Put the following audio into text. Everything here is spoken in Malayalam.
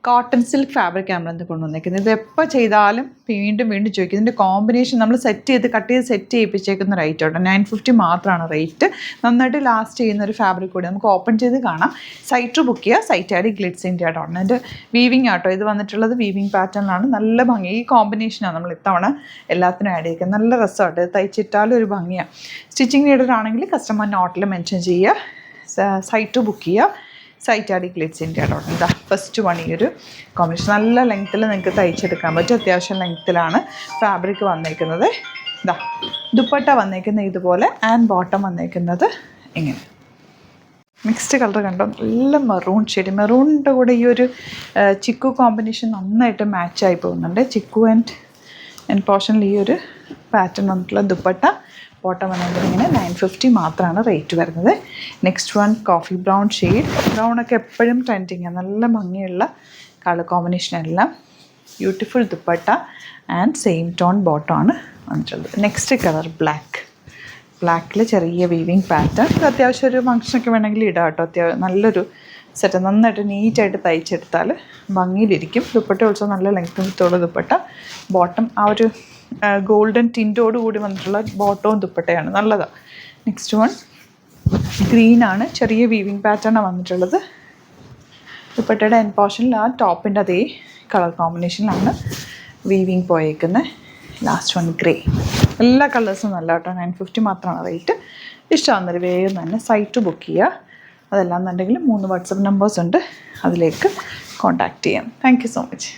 കോട്ടൺ സിൽക്ക് ഫാബ്രിക് നമ്മൾ കൊണ്ടുവന്നേക്കുന്നത്. ഇത് എപ്പോൾ ചെയ്താലും വീണ്ടും വീണ്ടും ചോദിക്കും. ഇതിൻ്റെ കോമ്പിനേഷൻ നമ്മൾ കട്ട് ചെയ്ത് സെറ്റ് ചെയ്യിപ്പിച്ചേക്കുന്ന റേറ്റ് കേട്ടോ. 950 മാത്രമാണ് റേറ്റ്. നന്നായിട്ട് ലാസ്റ്റ് ചെയ്യുന്ന ഒരു ഫാബ്രിക് കൂടി. നമുക്ക് ഓപ്പൺ ചെയ്ത് കാണാം. സൈറ്റ് ബുക്ക് ചെയ്യുക. സൈറ്റ് ആഡ് ഗ്ലിറ്റ്സ് ഇന്ത്യ കേട്ടോ. അതിൻ്റെ വീവിങ് ആട്ടോ ഇത് വന്നിട്ടുള്ളത്. വീവിങ് പാറ്റേണിലാണ്. നല്ല ഭംഗി. ഈ കോമ്പിനേഷനാണ് നമ്മൾ ഇത്തവണ എല്ലാത്തിനും ആഡ് ചെയ്യുക. നല്ല രസമാട്ടോ. ഇത് തയ്ച്ചിട്ടാലും ഒരു ഭംഗിയാണ്. സ്റ്റിച്ചിങ് നീഡറാണെങ്കിൽ കസ്റ്റമർ നോട്ടിൽ മെൻഷൻ ചെയ്യുക. സൈറ്റ് ബുക്ക് ചെയ്യുക. സൈറ്റ് ആഡ് ഗ്ലിറ്റ്സ് ഇന്ത്യ കേട്ടോ. എന്താ ഫസ്റ്റ് വൺ ഈ ഒരു കോമ്പിനേഷൻ. നല്ല ലെങ്ത്തിൽ നിങ്ങൾക്ക് തയ്ച്ചെടുക്കാൻ പറ്റും. അത്യാവശ്യം ലെങ്ത്തിലാണ് ഫാബ്രിക് വന്നേക്കുന്നത്. ഇതാ ദുപ്പട്ട വന്നേക്കുന്നത് ഇതുപോലെ. ആൻഡ് ബോട്ടം വന്നേക്കുന്നത് ഇങ്ങനെ. മിക്സ്ഡ് കളർ കണ്ടോ. നല്ല മെറൂൺ ഷെയ്ഡ്. മെറൂണിൻ്റെ കൂടെ ഈ ഒരു ചിക്കു കോമ്പിനേഷൻ നന്നായിട്ട് മാച്ചായി പോകുന്നുണ്ട്. ചിക്കു ആൻഡ് പോർഷനിൽ ഈ ഒരു പാറ്റേൺ വന്നിട്ടുള്ള ദുപ്പട്ട. ബോട്ടം വന്നെങ്കിൽ ഇങ്ങനെ 950 മാത്രമാണ് റേറ്റ് വരുന്നത്. Next one coffee brown shade. ബ്രൗണൊക്കെ എപ്പോഴും ട്രെൻഡിങ്ങാണ്. നല്ല ഭംഗിയുള്ള കളർ കോമ്പിനേഷൻ എല്ലാം. Beautiful dupatta and same tone ബോട്ടമാണ് വന്നിട്ടുള്ളത്. നെക്സ്റ്റ് കളർ ബ്ലാക്കിൽ ചെറിയ വീവിങ് പാറ്റേൺ. ഇത് അത്യാവശ്യം ഒരു ഫങ്ഷനൊക്കെ വേണമെങ്കിൽ ഇടാം കേട്ടോ. നല്ലൊരു സെറ്റ്. നന്നായിട്ട് നീറ്റായിട്ട് തയ്ച്ചെടുത്താൽ ഭംഗിയിലിരിക്കും. ദുപ്പട്ട ഓൾസോ നല്ല ലെങ്ത്തും വിത്തോടെ ദുപ്പട്ട. ബോട്ടം ആ ഒരു ഗോൾഡൻ ടിൻറ്റോട് കൂടി വന്നിട്ടുള്ള ബോട്ടവും ദുപ്പട്ടയാണ്. നല്ലതാണ്. നെക്സ്റ്റ് വൺ ഗ്രീനാണ്. ചെറിയ വീവിങ് പാറ്റേണാണ് വന്നിട്ടുള്ളത്. ദുപ്പട്ടയുടെ എൻ പോർഷനിൽ ആ ടോപ്പിൻ്റെ അതേ കളർ കോമ്പിനേഷനിലാണ് വീവിങ് പോയേക്കുന്നത്. Last one grey. എല്ലാ കളേഴ്സും നല്ല കേട്ടോ. 950 മാത്രമാണ് റേറ്റ്. ഇഷ്ടമാകുന്നൊരു വേഗം തന്നെ സൈറ്റ് ബുക്ക് ചെയ്യുക. അതെല്ലാം എന്നുണ്ടെങ്കിൽ 3 വാട്സപ്പ് നമ്പേഴ്സ് ഉണ്ട്. അതിലേക്ക് കോൺടാക്റ്റ് ചെയ്യാം. Thank you so much.